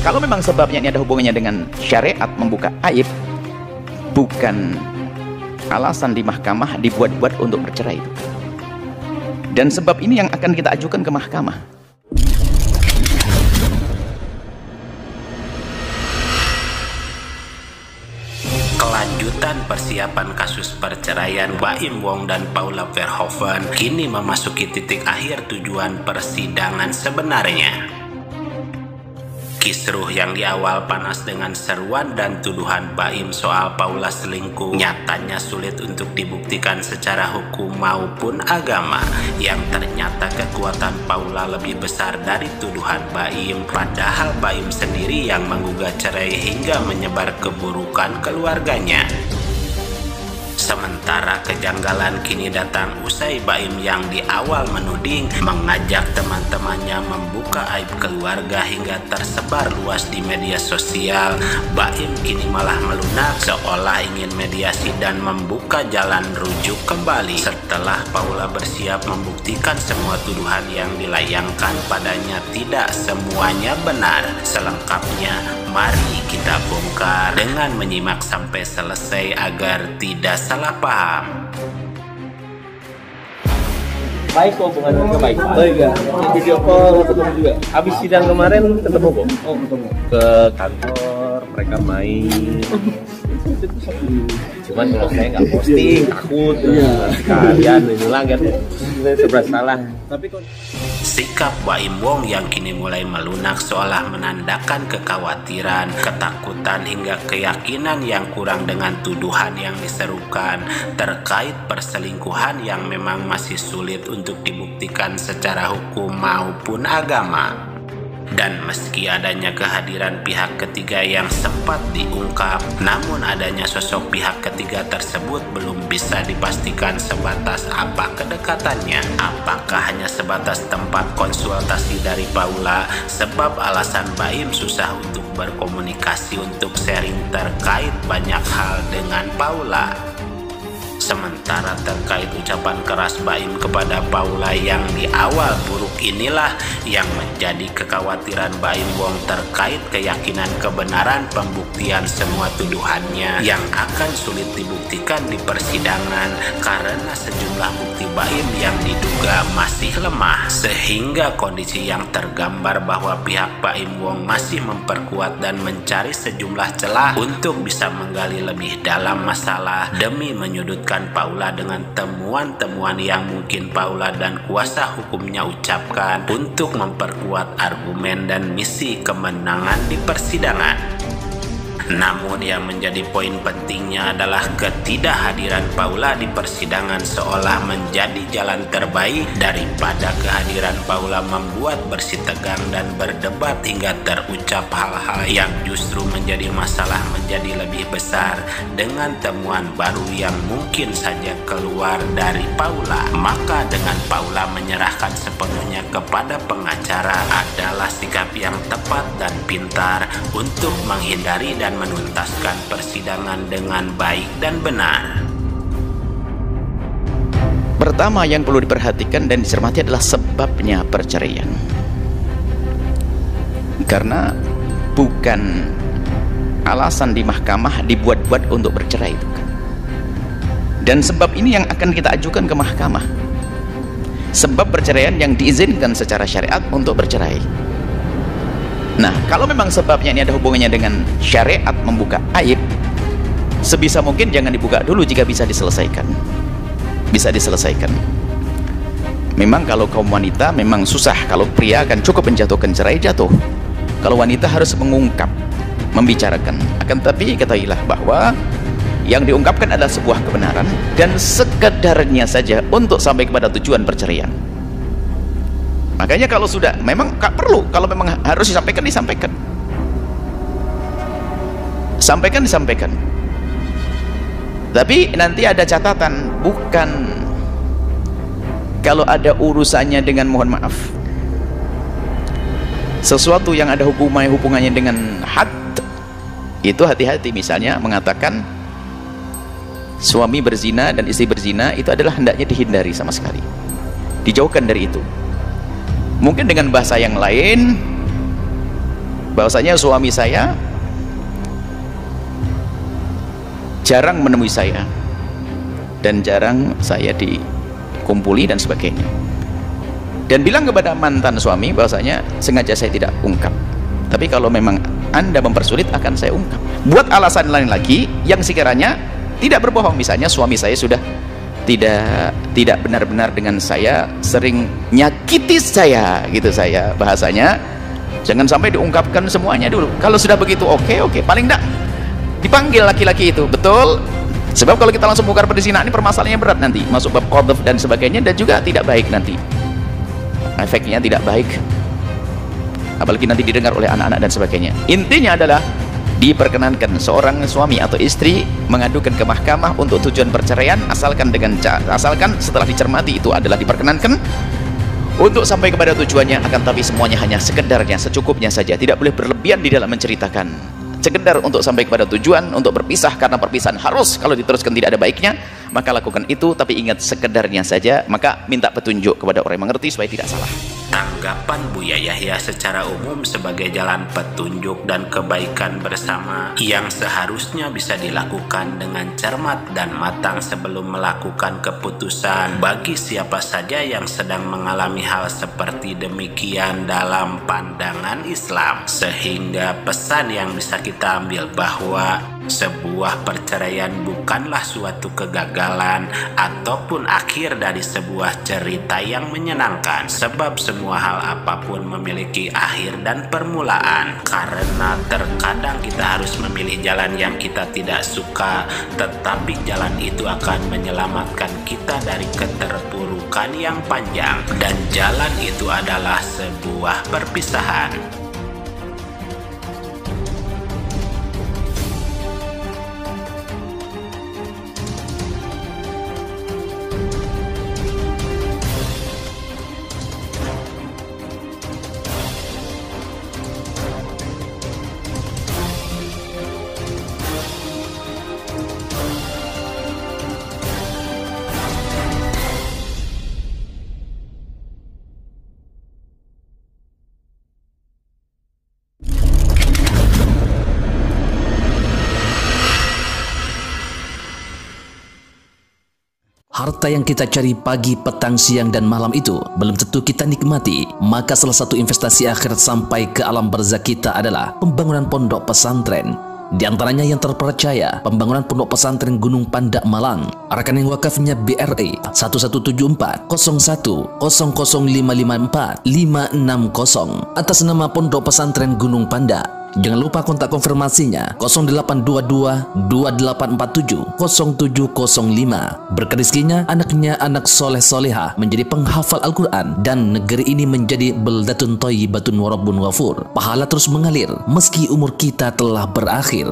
kalau memang sebabnya ini ada hubungannya dengan syariat membuka aib, bukan alasan di mahkamah dibuat-buat untuk bercerai itu. Dan sebab ini yang akan kita ajukan ke mahkamah. Kelanjutan persiapan kasus perceraian Baim Wong dan Paula Verhoeven kini memasuki titik akhir tujuan persidangan sebenarnya. Kisruh yang di awal panas dengan seruan dan tuduhan Baim soal Paula selingkuh nyatanya sulit untuk dibuktikan secara hukum maupun agama, yang ternyata kekuatan Paula lebih besar dari tuduhan Baim, padahal Baim sendiri yang menggugat cerai hingga menyebar keburukan keluarganya. Sementara kejanggalan kini datang usai Baim yang di awal menuding mengajak teman-temannya membuka aib keluarga hingga tersebar luas di media sosial. Baim kini malah melunak seolah ingin mediasi dan membuka jalan rujuk kembali setelah Paula bersiap membuktikan semua tuduhan yang dilayangkan padanya tidak semuanya benar. Selengkapnya mari kita bongkar dengan menyimak sampai selesai agar tidak salah paham. Baik kok, hubungannya baik. Baik ya. Video call ketemu juga. Habis sidang kemarin ketemu kok. Oh, ketemu. Ke kantor mereka main. Cuman kalau saya nggak posting, takut kalian hilang kan. Serba salah. Tapi kok sikap Baim Wong yang kini mulai melunak seolah menandakan kekhawatiran, ketakutan hingga keyakinan yang kurang dengan tuduhan yang diserukan terkait perselingkuhan yang memang masih sulit untuk dibuktikan secara hukum maupun agama. Dan meski adanya kehadiran pihak ketiga yang sempat diungkap, namun adanya sosok pihak ketiga tersebut belum bisa dipastikan sebatas apa kedekatannya. Apakah hanya sebatas tempat konsultasi dari Paula, sebab alasan Baim susah untuk berkomunikasi untuk sharing terkait banyak hal dengan Paula. Sementara terkait ucapan keras Baim kepada Paula yang di awal buruk inilah yang menjadi kekhawatiran Baim Wong terkait keyakinan kebenaran pembuktian semua tuduhannya yang akan sulit dibuktikan di persidangan karena sejumlah bukti Baim yang diduga masih lemah, sehingga kondisi yang tergambar bahwa pihak Baim Wong masih memperkuat dan mencari sejumlah celah untuk bisa menggali lebih dalam masalah demi menyudutkan Paula dengan temuan-temuan yang mungkin Paula dan kuasa hukumnya ucapkan untuk memperkuat argumen dan misi kemenangan di persidangan. Namun yang menjadi poin pentingnya adalah ketidakhadiran Paula di persidangan seolah menjadi jalan terbaik daripada kehadiran Paula membuat bersitegang dan berdebat hingga terucap hal-hal yang justru menjadi masalah menjadi lebih besar dengan temuan baru yang mungkin saja keluar dari Paula. Maka dengan Paula menyerahkan sepenuhnya kepada pengacara adalah sikap yang tepat dan pintar untuk menghindari dan menuntaskan persidangan dengan baik dan benar. Pertama yang perlu diperhatikan dan dicermati adalah sebabnya perceraian. Karena bukan alasan di mahkamah dibuat-buat untuk bercerai itu. Dan sebab ini yang akan kita ajukan ke mahkamah. Sebab perceraian yang diizinkan secara syariat untuk bercerai. Nah, kalau memang sebabnya ini ada hubungannya dengan syariat membuka aib, sebisa mungkin jangan dibuka dulu jika bisa diselesaikan. Bisa diselesaikan. Memang kalau kaum wanita memang susah, kalau pria akan cukup menjatuhkan cerai jatuh. Kalau wanita harus mengungkap, membicarakan. Akan tapi ketahuilah bahwa yang diungkapkan adalah sebuah kebenaran dan sekedarnya saja untuk sampai kepada tujuan perceraian. Makanya kalau sudah memang gak perlu, kalau memang harus disampaikan, disampaikan. Disampaikan. Tapi nanti ada catatan, bukan kalau ada urusannya dengan, mohon maaf, sesuatu yang ada hubungannya dengan had, itu hati-hati. Misalnya mengatakan suami berzina dan istri berzina, itu adalah hendaknya dihindari sama sekali, dijauhkan dari itu. Mungkin dengan bahasa yang lain, bahwasanya suami saya jarang menemui saya dan jarang saya dikumpuli dan sebagainya, dan bilang kepada mantan suami bahwasanya sengaja saya tidak ungkap, tapi kalau memang Anda mempersulit akan saya ungkap. Buat alasan lain lagi yang sekiranya tidak berbohong, misalnya suami saya sudah tidak benar-benar dengan saya, sering nyakiti saya gitu, saya bahasanya jangan sampai diungkapkan semuanya dulu. Kalau sudah begitu oke, paling enggak dipanggil laki-laki itu, betul. Sebab kalau kita langsung bongkar perzinahan ini permasalahannya berat nanti, masuk bab qadhaf dan sebagainya, dan juga tidak baik nanti, efeknya tidak baik, apalagi nanti didengar oleh anak-anak dan sebagainya. Intinya adalah diperkenankan seorang suami atau istri mengadukan ke mahkamah untuk tujuan perceraian, asalkan setelah dicermati itu adalah diperkenankan untuk sampai kepada tujuannya, akan tapi semuanya hanya sekedarnya, secukupnya saja, tidak boleh berlebihan di dalam menceritakan. Sekedar untuk sampai kepada tujuan, untuk berpisah, karena perpisahan harus, kalau diteruskan tidak ada baiknya, maka lakukan itu, tapi ingat sekedarnya saja. Maka minta petunjuk kepada orang yang mengerti supaya tidak salah. Tanggapan Buya Yahya secara umum sebagai jalan petunjuk dan kebaikan bersama yang seharusnya bisa dilakukan dengan cermat dan matang sebelum melakukan keputusan bagi siapa saja yang sedang mengalami hal seperti demikian dalam pandangan Islam. Sehingga pesan yang bisa kita ambil bahwa sebuah perceraian bukanlah suatu kegagalan ataupun akhir dari sebuah cerita yang menyenangkan, sebab semua hal apapun memiliki akhir dan permulaan. Karena terkadang kita harus memilih jalan yang kita tidak suka, tetapi jalan itu akan menyelamatkan kita dari keterpurukan yang panjang, dan jalan itu adalah sebuah perpisahan. Harta yang kita cari pagi, petang, siang, dan malam itu belum tentu kita nikmati. Maka salah satu investasi akhirat sampai ke alam barzakh kita adalah pembangunan pondok pesantren. Di antaranya yang terpercaya, pembangunan pondok pesantren Gunung Panda Malang. Rekening wakafnya BRI 1174 01 00554 560 atas nama Pondok Pesantren Gunung Panda. Jangan lupa kontak konfirmasinya 0822 2847 0705. Berkah rezekinya anaknya anak soleh soleha menjadi penghafal Al-Quran, dan negeri ini menjadi beldatun thayyibatun wa rabbun ghafur. Pahala terus mengalir meski umur kita telah berakhir.